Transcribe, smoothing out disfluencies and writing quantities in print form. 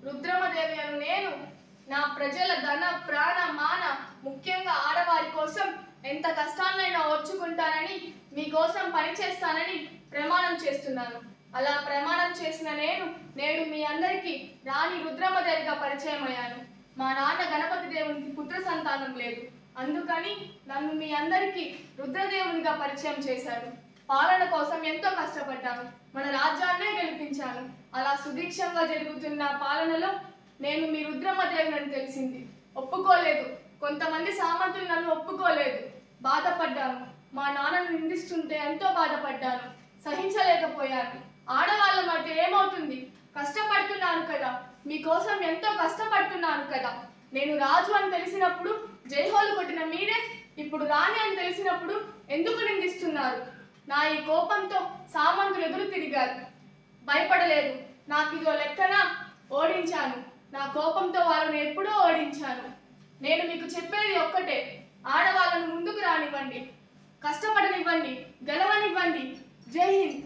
రుద్రమదేవి అను నేను నా ప్రజల ధన ప్రాణ మాన ముఖ్యంగా ఆడవారి కోసం ఎంత కష్టాలైనా ఓర్చుకుంటానని మీకోసం పనిచేస్తానని ప్రమాణం చేస్తున్నాను. అలా ప్రమాణం చేసిన నేను నేడు మీ అందరికీ రాణి రుద్రమదేవిగా పరిచయం అయ్యాను. మా నాన్న గణపతి దేవునికి పుత్ర సంతానం లేదు, అందుకని నన్ను మీ అందరికీ రుద్రదేవునిగా పరిచయం చేశారు. పాలన కోసం ఎంతో కష్టపడ్డాను, మన రాజ్యాన్నే గెలిపించాను. అలా సుదీక్షంగా జరుగుతున్న పాలనలో నేను మీ రుద్రమదేవిని తెలిసింది. ఒప్పుకోలేదు, కొంతమంది సామంతులు నన్ను ఒప్పుకోలేదు. బాధపడ్డాను, మా నాన్నను నిందిస్తుంటే ఎంతో బాధపడ్డాను, సహించలేకపోయాను. ఆడవాళ్ళ మధ్య ఏమవుతుంది? కష్టపడుతున్నాను కదా, మీకోసం ఎంతో కష్టపడుతున్నాను కదా. నేను రాజు అని తెలిసినప్పుడు జైహోలు కొట్టిన మీరే ఇప్పుడు రాణి అని తెలిసినప్పుడు ఎందుకు నిందిస్తున్నారు? నా ఈ కోపంతో సామంతులు ఎదురు తిరిగారు, భయపడలేదు. నాకు ఇదో లెక్కన ఓడించాను. నా కోపంతో వాళ్ళని ఎప్పుడో ఓడించాను. నేను మీకు చెప్పేది ఒక్కటే, ఆడవాళ్ళను ముందుకు రానివ్వండి, కష్టపడనివ్వండి, గెలవనివ్వండి. జై హింద్.